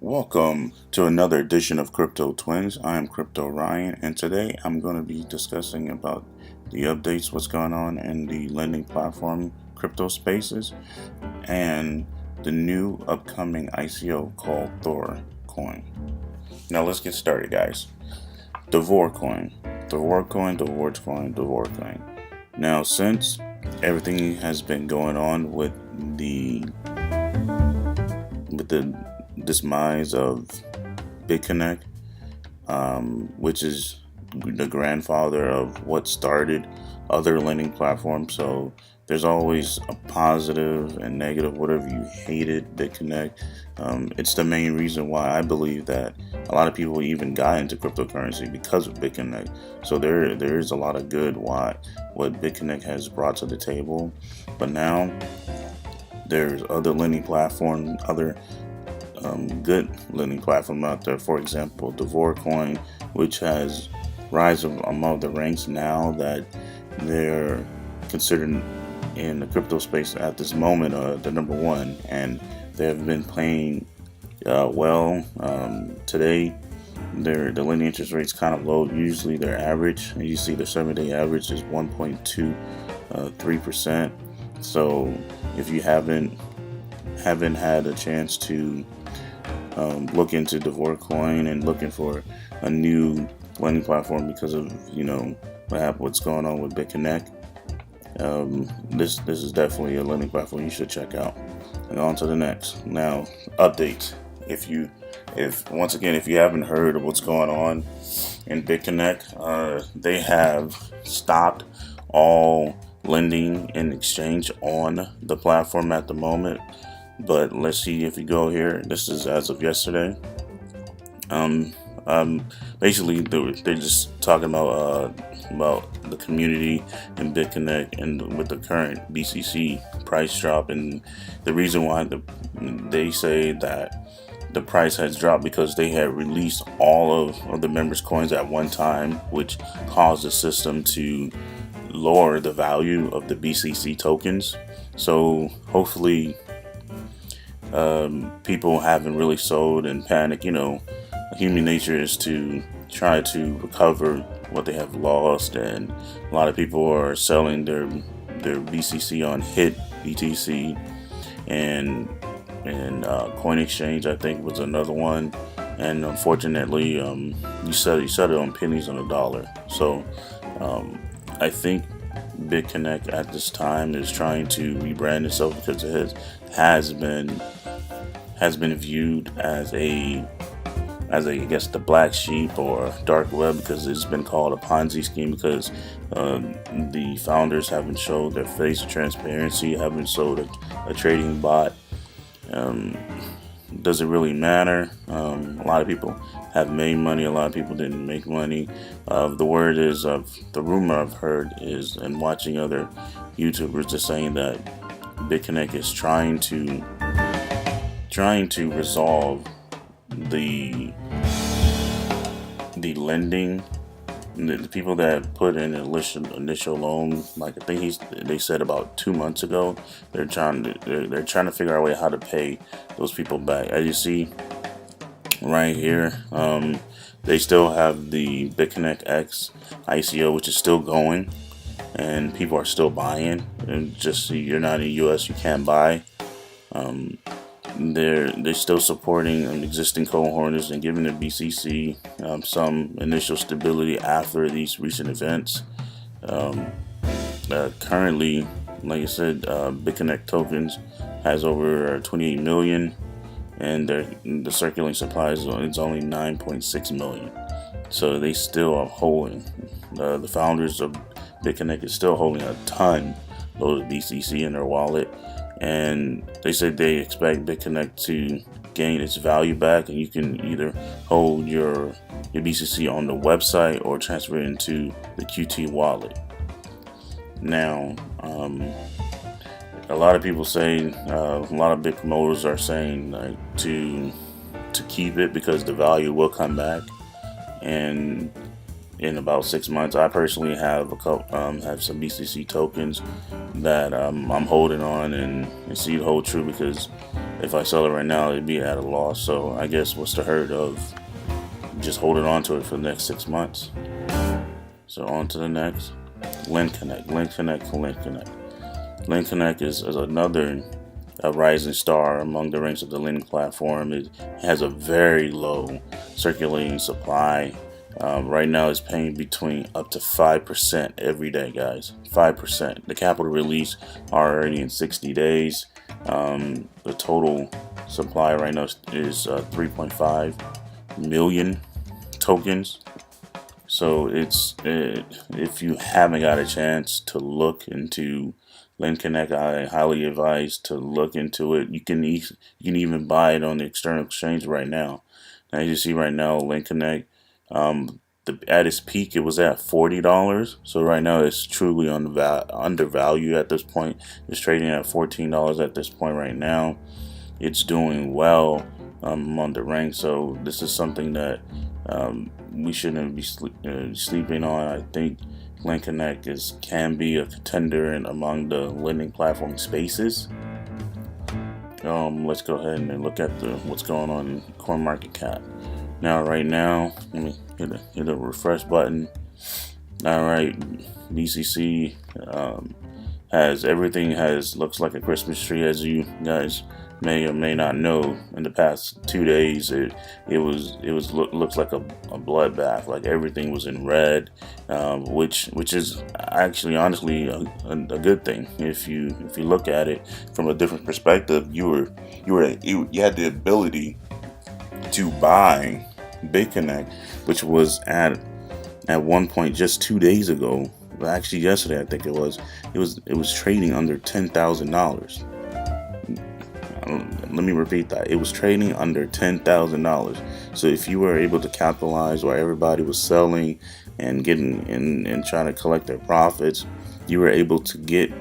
Welcome to another edition of Crypto Twins. I am Crypto Ryan, and today I'm going to be discussing about the updates, what's going on in the lending platform crypto spaces, and the new upcoming ICO called DAVOR coin. Now let's get started, guys. DAVOR coin, DAVOR coin, DAVOR coin, DAVOR coin. Now, since everything has been going on with the demise of BitConnect, which is the grandfather of what started other lending platforms. So there's always a positive and negative, whatever you hated BitConnect. It's the main reason why I believe that a lot of people even got into cryptocurrency because of BitConnect. So there is a lot of good what BitConnect has brought to the table. But now there's other lending platforms, other good lending platform out there. For example, DAVOR coin, which has risen among the ranks now that they're considered in the crypto space at this moment the number one, and they have been playing well. Today, the lending interest rate's kind of low. Usually, their average, and you see the 7-day average is 1.23%. So, if you haven't had a chance to look into DAVOR coin and looking for a new lending platform because of what's going on with BitConnect, this is definitely a lending platform you should check out. And on to the next. Now, updates. If you haven't heard of what's going on in BitConnect, they have stopped all lending and exchange on the platform at the moment. But let's see, if you go here, this is as of yesterday. Basically, they're just talking about the community in BitConnect and with the current BCC price drop, and the reason why they say that the price has dropped because they had released all of the members' coins at one time, which caused the system to lower the value of the BCC tokens. So hopefully, people haven't really sold and panic. Human nature is to try to recover what they have lost, and a lot of people are selling their BCC on HIT, BTC, and Coin Exchange, I think, was another one. And unfortunately, you sell it on pennies on a dollar. So I think BitConnect at this time is trying to rebrand itself because it has been viewed as I guess the black sheep or dark web, because it's been called a Ponzi scheme because the founders haven't showed their face of transparency, haven't sold a trading bot. Does it really matter? A lot of people have made money, a lot of people didn't make money. The rumor I've heard is, and watching other YouTubers just saying that BitConnect is trying to resolve the lending. The people that put in an initial loan, like I think they said about 2 months ago, they're trying to figure out a way how to pay those people back. As you see right here, they still have the BitConnect X ICO, which is still going, and people are still buying. And just so you're not in the US, you can't buy. They're still supporting existing cohorters and giving the BCC some initial stability after these recent events. Currently, like I said, BitConnect tokens has over 28 million, and the circulating supply is only 9.6 million. So they still are holding. The founders of BitConnect is still holding a ton of BCC in their wallet. And they said they expect BitConnect to gain its value back, and you can either hold your BCC on the website or transfer it into the QT wallet. Now, a lot of people say, a lot of big promoters are saying to keep it because the value will come back, and in about 6 months. I personally have have some BCC tokens that I'm holding on and see it hold true, because if I sell it right now, it'd be at a loss. So I guess what's the hurt of just holding on to it for the next 6 months? So on to the next. Lend Connect. Lend Connect is another rising star among the ranks of the lending platform. It has a very low circulating supply. Right now it's paying between up to 5% every day, guys. 5%. The capital release already in 60 days. The total supply right now is 3.5 million tokens. So if you haven't got a chance to look into Lend Connect, I highly advise to look into it. You can even buy it on the external exchange right now. Now you see right now Lend Connect, at its peak it was at $40. So right now it's truly undervalued at this point. It's trading at $14 at this point right now. It's doing well on the rank. So this is something that we shouldn't be sleeping on. I think Lend Connect can be a contender among the lending platform spaces. Let's go ahead and look at what's going on in CoinMarketCap. Now, right now, let me hit a refresh button. All right, BCC looks like a Christmas tree, as you guys may or may not know. In the past 2 days, it looks like a bloodbath. Like everything was in red, which is actually honestly a good thing. If you look at it from a different perspective, you had the ability to buy BitConnect, which was at one point just 2 days ago. Well, actually yesterday I think it was trading under $10,000. Let me repeat that. It was trading under $10,000. So if you were able to capitalize while everybody was selling and getting and trying to collect their profits, you were able to get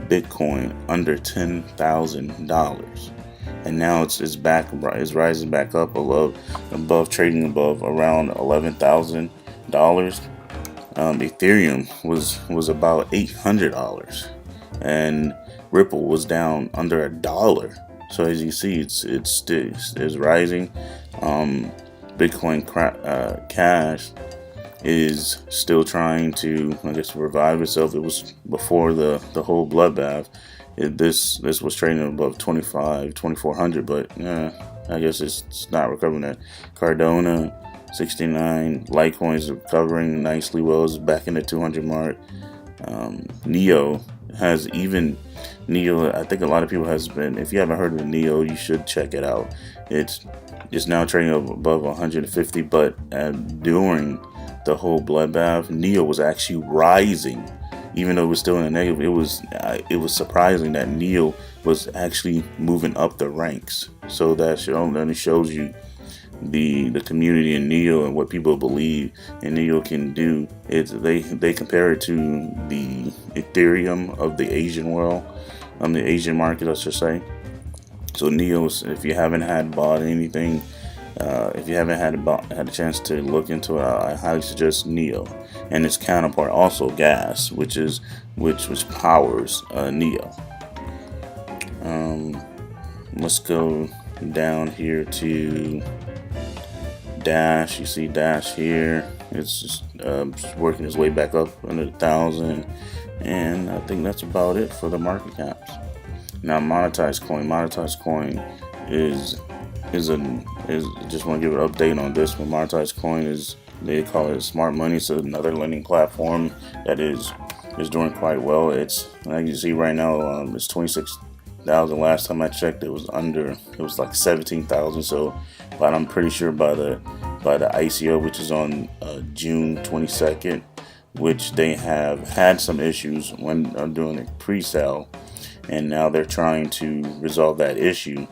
Bitcoin under $10,000. And now it's rising back up above trading above around $11,000. Ethereum was about $800, and Ripple was down under $1. So as you see, it's rising. Bitcoin Cash is still trying to, I guess, revive itself. It was before the whole bloodbath. This was trading above 2,400, but I guess it's not recovering that. Cardano 69, Litecoin's recovering nicely well, is back in the 200 mark. Neo, I think a lot of people has been, if you haven't heard of Neo, you should check it out. It's now trading above 150, but during the whole bloodbath, Neo was actually rising. Even though it was still in the negative, it was surprising that Neo was actually moving up the ranks. So that only shows you the community in Neo and what people believe in Neo can do. They compare it to the Ethereum of the Asian world, the Asian market, I should say. So Neo, if you haven't bought anything, if you haven't had a chance to look into it, I highly suggest Neo and its counterpart, also Gas, which powers Neo. Let's go down here to Dash. You see Dash here. It's just working its way back up under 1,000, and I think that's about it for the market caps. Now, Monetized Coin is just want to give an update on this one. Monetized Coin they call it smart money. It's another lending platform that is doing quite well. It's, like you see right now, it's 26,000. Last time I checked, it was like 17,000. So, but I'm pretty sure by the ICO, which is on June 22nd, which they have had some issues when doing a pre-sale, and now they're trying to resolve that issue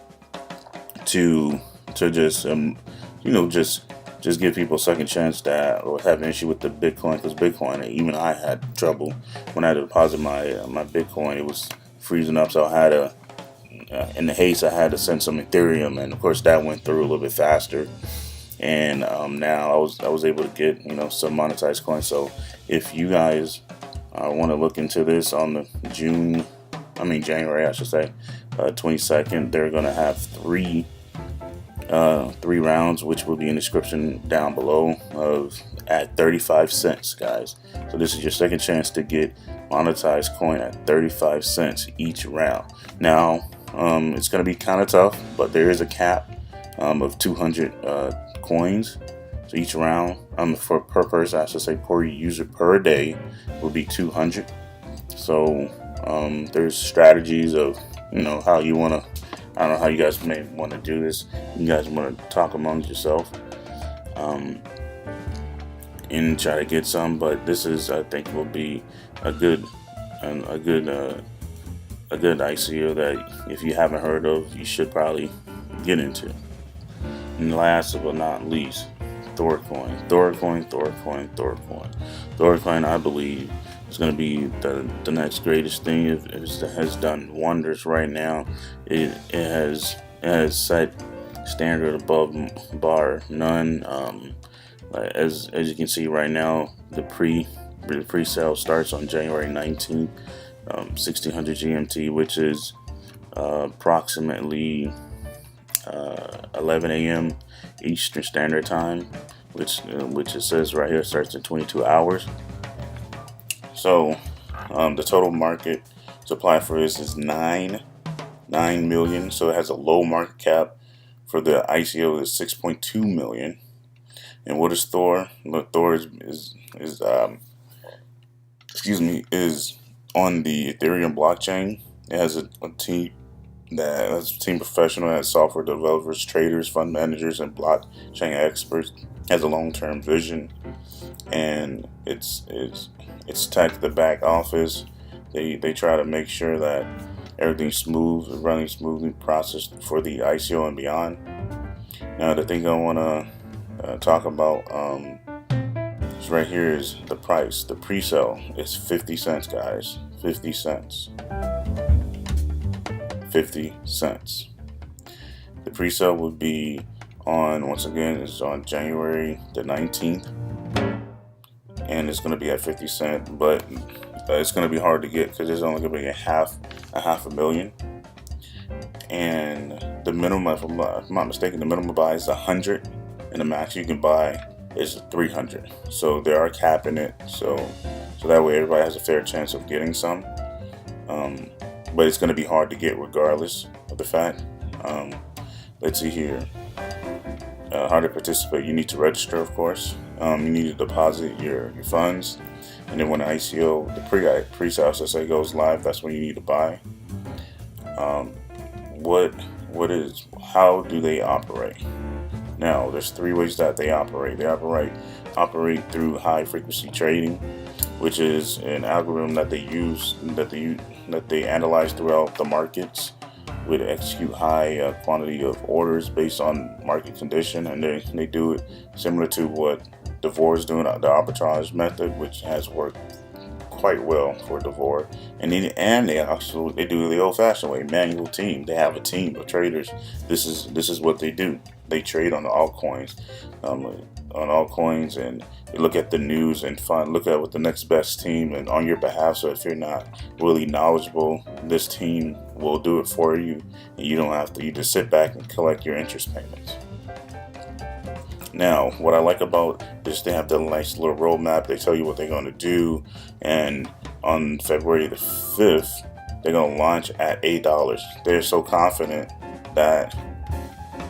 to just just give people a second chance that or have an issue with the Bitcoin, because Bitcoin, even I had trouble when I had to deposit my Bitcoin. It was freezing up, so I had to in the haste I had to send some Ethereum, and of course that went through a little bit faster. And now I was able to get some monetized coins. So if you guys want to look into this on the June January, I should say, 22nd. They're gonna have three rounds, which will be in the description down below, of at 35 cents, guys. So this is your second chance to get monetized coin at 35 cents each round. Now, it's going to be kind of tough, but there is a cap of 200 coins. So each round, for per person, I should say, per user per day, will be 200. So there's strategies of how you want to. I don't know how you guys may want to do this. You guys want to talk amongst yourself and try to get some. But this is, I think, will be a good ICO that if you haven't heard of, you should probably get into. And last but not least, Thorcoin. Thorcoin, I believe, is going to be the next greatest thing. It has done wonders right now. It has set standard above bar none. As you can see right now, the pre-sale starts on January 19th, 1600 GMT, which is approximately 11 a.m. Eastern Standard Time, which it says right here starts in 22 hours. So the total market supply for this is 9 million. So it has a low market cap. For the ICO is 6.2 million. And what is Thor? Look, Thor is on the Ethereum blockchain. It has a team professional, has software developers, traders, fund managers, and blockchain experts. It has a long-term vision, and it's tech the back office. They try to make sure that everything's smooth, running smoothly, processed for the ICO and beyond. Now, the thing I want to talk about is right here is the price. The pre-sale is 50 cents, guys. 50 cents. 50 cents. The pre-sale would be on, once again, it's on January the 19th, and it's going to be at 50 cents, but it's going to be hard to get because it's only going to be a half a million. And the minimum, if I'm not mistaken, the minimum buy is 100, and the max you can buy is 300. So they are capping it, so that way everybody has a fair chance of getting some. But it's going to be hard to get regardless of the fact. Let's see here. How to participate? You need to register, of course. You need to deposit your funds, and then when the ICO, the pre-sale, let's say, goes live, that's when you need to buy. How do they operate? Now, there's three ways that they operate. They operate through high frequency trading, which is an algorithm that they use, that they analyze throughout the markets, would execute high quantity of orders based on market condition, and they do it similar to what DAVOR is doing, the arbitrage method, which has worked quite well for DAVOR. And they do the old-fashioned way, manual team. They have a team of traders. This is what they do. They trade on the altcoins, and they look at the news and look at what the next best team and on your behalf. So if you're not really knowledgeable, this team will do it for you, and you don't have to. You just sit back and collect your interest payments. Now, what I like about this, they have the nice little roadmap. They tell you what they're going to do, and on February the 5th, they're going to launch at $8. They're so confident that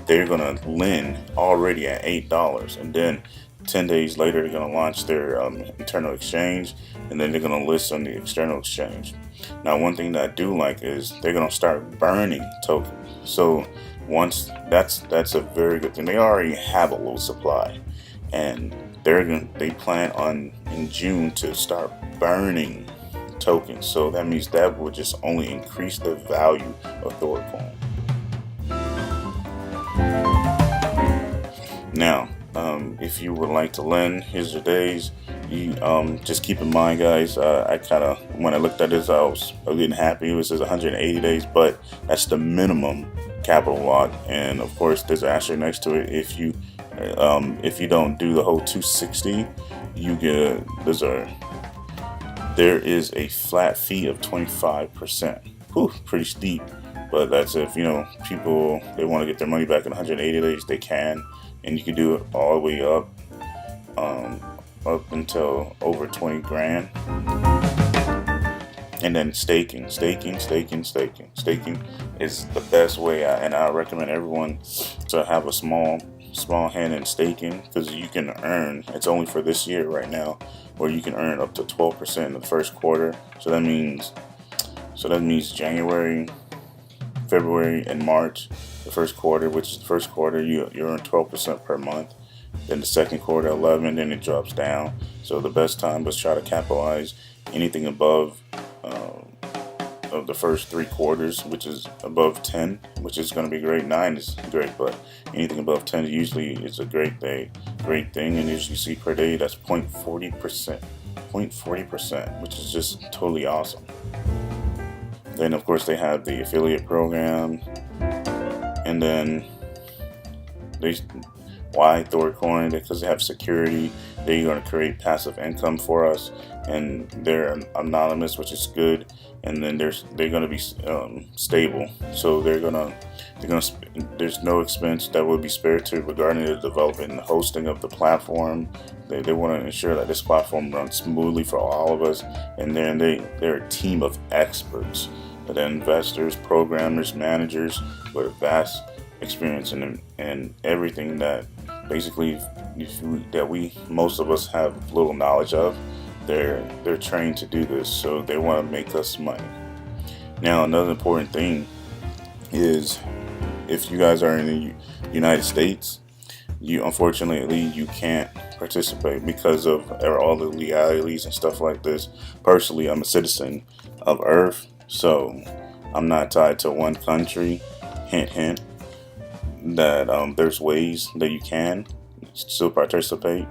they're going to lend already at $8, and then 10 days later, they're going to launch their internal exchange, and then they're going to list on the external exchange. Now, one thing that I do like is they're going to start burning tokens. So once that's a very good thing. They already have a low supply, and they plan on in June to start burning tokens. So that means that will just only increase the value of Thorcoin. Now, if you would like to lend, here's your days. You just keep in mind, guys. When I looked at this, I was getting happy. It says 180 days, but that's the minimum capital lock, and of course there's an asterisk next to it. If you don't do the whole 260, you get there is a flat fee of 25%. pretty steep. But that's if, you know, people, they want to get their money back in 180 days, they can. And you can do it all the way up until over 20 grand. And then staking is the best way, and I recommend everyone to have a small hand in staking, because you can earn, it's only for this year right now, where you can earn up to 12% in the first quarter. So that means January, February, and March, the first quarter, which is the first quarter, you earn 12% per month. Then the second quarter, 11, then it drops down. So the best time was try to capitalize anything above of the first 3 quarters, which is above 10, which is going to be great. 9 is great, but anything above 10 usually is a great thing. And as you see per day, that's 0.40%, which is just totally awesome. Then of course they have the affiliate program, and then why Thorcoin? Because they have security. They're going to create passive income for us, and they're anonymous, which is good. And then they're going to be stable. So there's no expense that will be spared to regarding the development and the hosting of the platform. They want to ensure that this platform runs smoothly for all of us. And then they're a team of experts, the investors, programmers, managers with a vast experience in everything that basically most of us have little knowledge of. They're trained to do this, so they want to make us money. Now, another important thing is, if you guys are in the United States, unfortunately you can't participate because of all the legalities and stuff like this. Personally, I'm a citizen of Earth, so I'm not tied to one country. Hint, hint. That there's ways that you can still participate.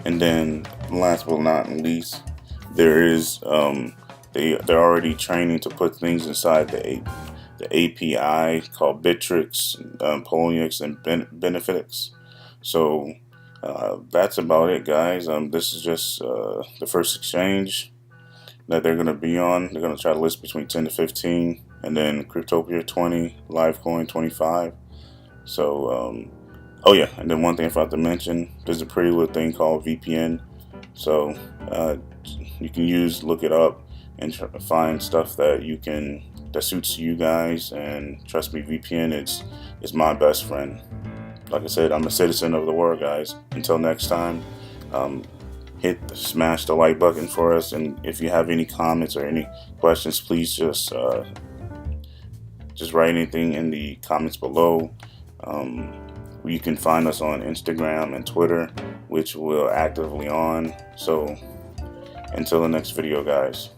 And then last but not least, there is they're already training to put things inside the API called Bittrex, Poloniex, and Benefits. So that's about it, guys. This is just the first exchange that they're going to be on. They're going to try to list between 10 to 15, and then Cryptopia 20, Livecoin 25. So oh yeah, and then one thing I forgot to mention, there's a pretty little thing called VPN. So you can look it up and find stuff that suits you guys. And trust me, VPN is my best friend. Like I said, I'm a citizen of the world, guys. Until next time, smash the like button for us. And if you have any comments or any questions, please just write anything in the comments below. You can find us on Instagram and Twitter, which we're actively on. So until the next video, guys.